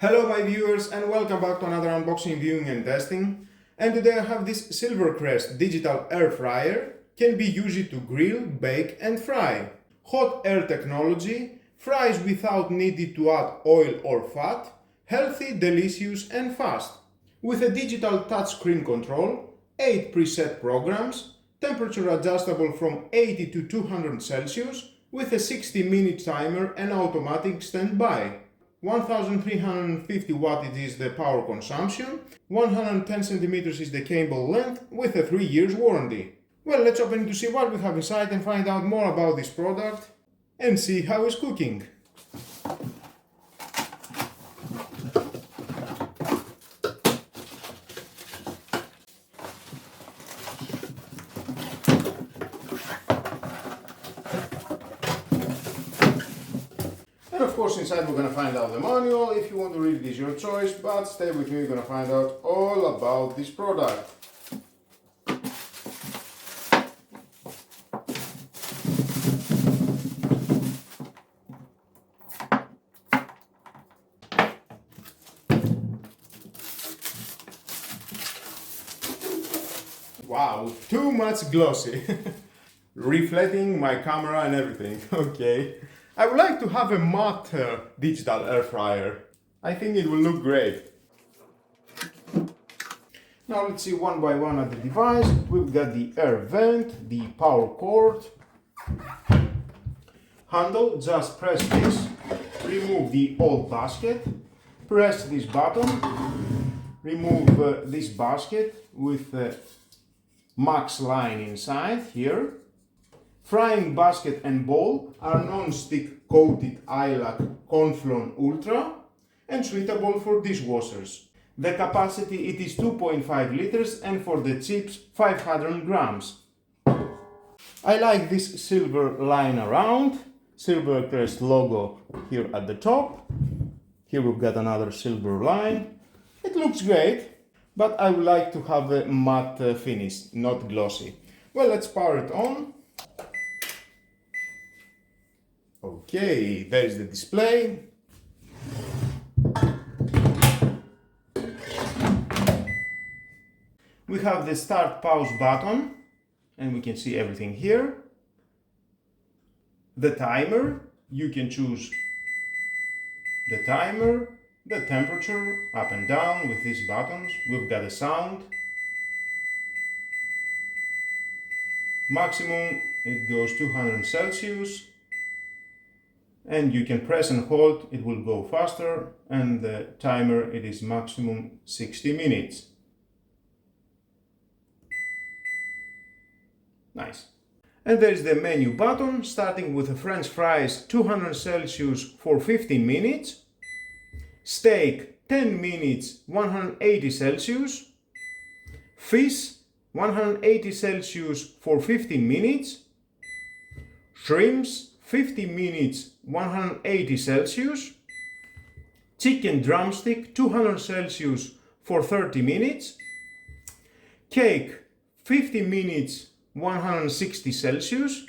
Hello my viewers and welcome back to another unboxing, viewing and testing. And today I have this Silvercrest digital air fryer. Can be used to grill, bake and fry. Hot air technology, fries without needing to add oil or fat, healthy, delicious and fast. With a digital touchscreen control, 8 preset programs, temperature adjustable from 80 to 200 Celsius, with a 60-minute timer and automatic standby. 1350 watt is the power consumption, 110 centimeters is the cable length with a 3 years warranty. Well, let's open it to see what we have inside and find out more about this product and see how it's cooking. And of course inside we're going to find out the manual. If you want to read it, is your choice, but stay with me, we're going to find out all about this product. Wow, too much glossy. Reflecting my camera and everything, okay. I would like to have a matte digital air fryer. I think it will look great. Now let's see one by one at the device. We've got the air vent, the power cord, handle, just press this, remove the old basket, press this button, remove this basket with the max line inside here. Frying basket and bowl are non-stick coated iLac Conflon Ultra and suitable for dishwashers. The capacity it is 2.5 liters and for the chips 500 grams. I like this silver line around, Silvercrest logo here at the top. Here we've got another silver line. It looks great, but I would like to have a matte finish, not glossy. Well, let's power it on. Okay, there's the display. We have the start pause button and we can see everything here. The timer, you can choose the timer, the temperature, up and down with these buttons. We've got a sound. Maximum, it goes 200 Celsius. And you can press and hold, it will go faster, and the timer, it is maximum 60 minutes. Nice. And there is the menu button, starting with the French fries 200 Celsius for 15 minutes, steak 10 minutes 180 Celsius, fish 180 Celsius for 15 minutes, shrimps 50 minutes 180 Celsius, chicken drumstick 200 Celsius for 30 minutes, cake 50 minutes 160 Celsius,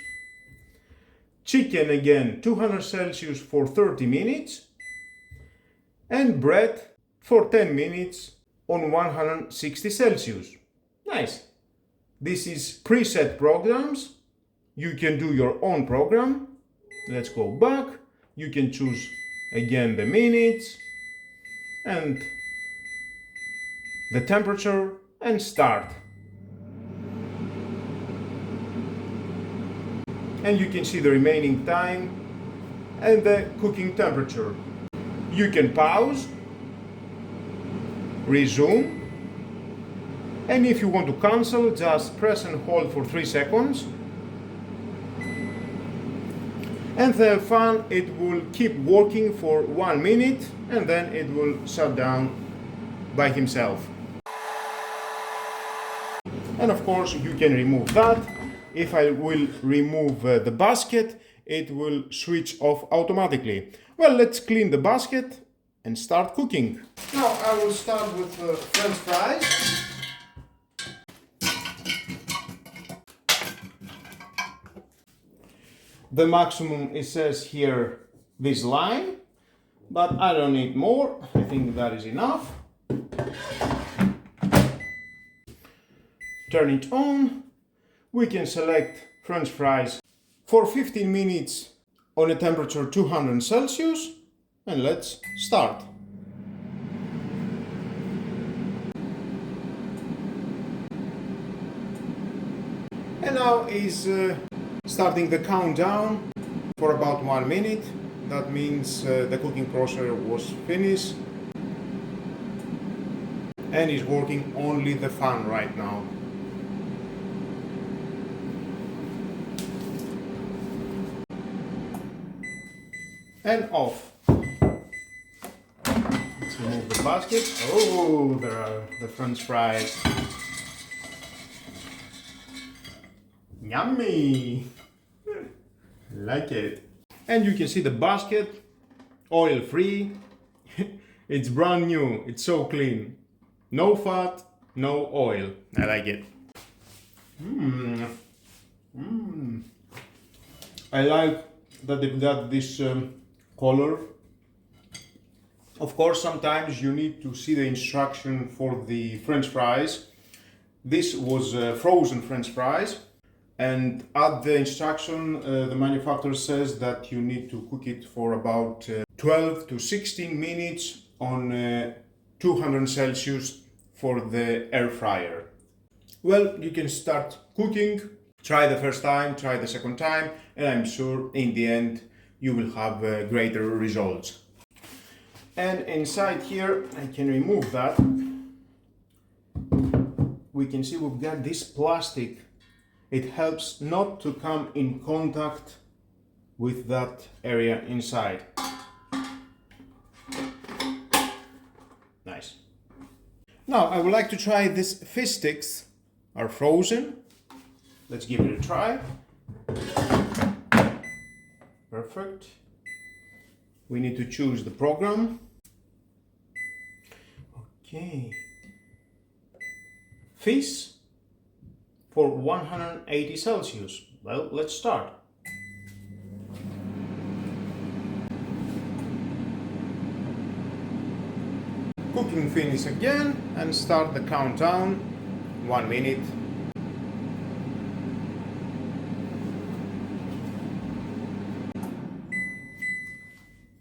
chicken again 200 Celsius for 30 minutes, and bread for 10 minutes on 160 Celsius. Nice. This is preset programs. You can do your own program. Let's go back. You can choose again the minutes and the temperature and start. And you can see the remaining time and the cooking temperature. You can pause, resume, and if you want to cancel, just press and hold for 3 seconds. And the fan, it will keep working for 1 minute and then it will shut down by himself. And of course you can remove that. If I will remove the basket, it will switch off automatically. Well, let's clean the basket and start cooking. Now I will start with French fries. The maximum, it says here, this line, but I don't need more. think that is enough. Turn it on. We can select French fries for 15 minutes on a temperature 200 Celsius, and let's start. And now is starting the countdown for about 1 minute. That means the cooking process was finished and is working only the fan right now. And off. Let's remove the basket. Oh, there are the French fries. Yummy! Like it. And you can see the basket, oil free. It's brand new, it's so clean. No fat, no oil. I like it. I like that they've got this color. Of course, sometimes you need to see the instruction for the French fries. This was frozen French fries, and at the instruction the manufacturer says that you need to cook it for about 12 to 16 minutes on 200 Celsius for the air fryer. Well, you can start cooking, try the first time, try the second time, and I'm sure in the end you will have greater results. And inside here, I can remove that. We can see we've got this plastic. It helps not to come in contact with that area inside. Nice. Now I would like to try these fish sticks. Are frozen. Let's give it a try. Perfect. We need to choose the program. Okay. Fish for 180 Celsius. Well, let's start. Cooking finish again and start the countdown. 1 minute.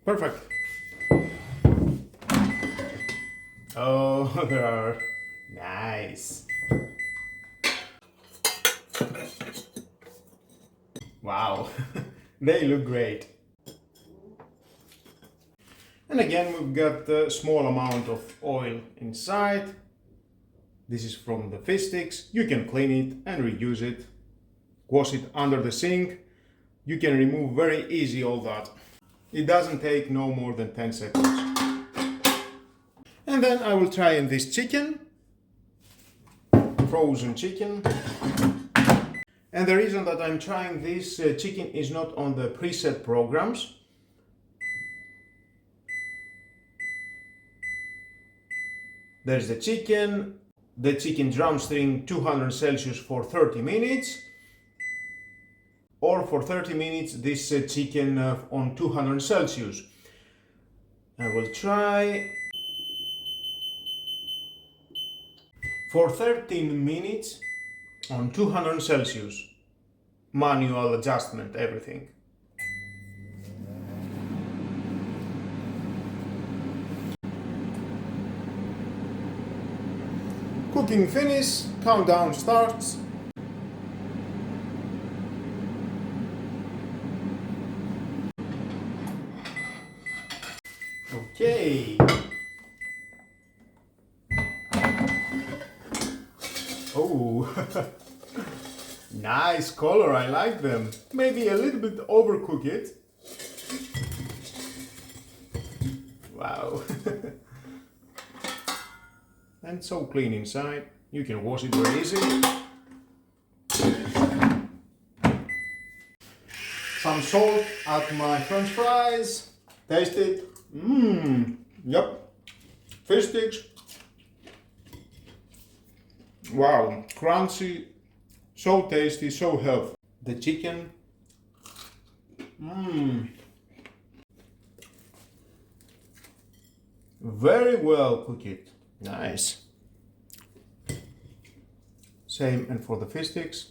Perfect. Oh, there are nice. Wow, they look great. And again, we've got a small amount of oil inside. This is from the fish sticks. You can clean it and reuse it. Wash it under the sink. You can remove very easy all that. It doesn't take no more than 10 seconds. And then I will try in this chicken. Frozen chicken. And the reason that I'm trying this chicken is not on the preset programs. There's the chicken drumstring 200 Celsius for 30 minutes. Or for 30 minutes this chicken on 200 Celsius. I will try for 13 minutes on 200 Celsius. Manual adjustment, everything. Cooking finish, countdown starts. Okay. Oh, nice color, I like them. Maybe a little bit overcook it. Wow. And so clean inside. You can wash it very easily. Some salt at my French fries. Taste it. Yep. Fish sticks. Wow, crunchy, so tasty, so healthy. The chicken. Very well cooked. Nice. Same and for the fish sticks.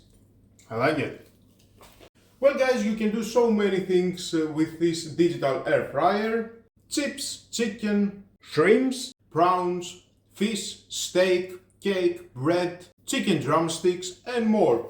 I like it. Well guys, you can do so many things with this digital air fryer. Chips, chicken, shrimps, prawns, fish, steak, cake, bread, chicken drumsticks and more.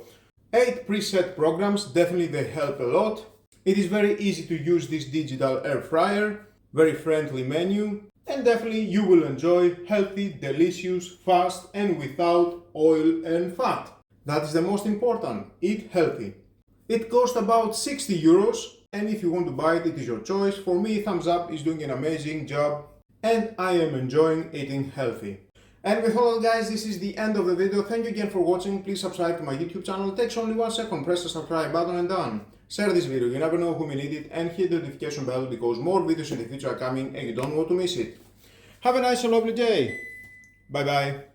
8 preset programs, definitely they help a lot. It is very easy to use this digital air fryer, very friendly menu, and definitely you will enjoy healthy, delicious, fast and without oil and fat. That is the most important, eat healthy. It costs about 60 euros and if you want to buy it, it is your choice. For me, Thumbs Up is doing an amazing job and I am enjoying eating healthy. And with all guys, this is the end of the video. Thank you again for watching. Please subscribe to my YouTube channel. It takes only 1 second. Press the subscribe button and done. Share this video, you never know who may need it, and hit the notification bell because more videos in the future are coming and you don't want to miss it. Have a nice and lovely day. Bye bye.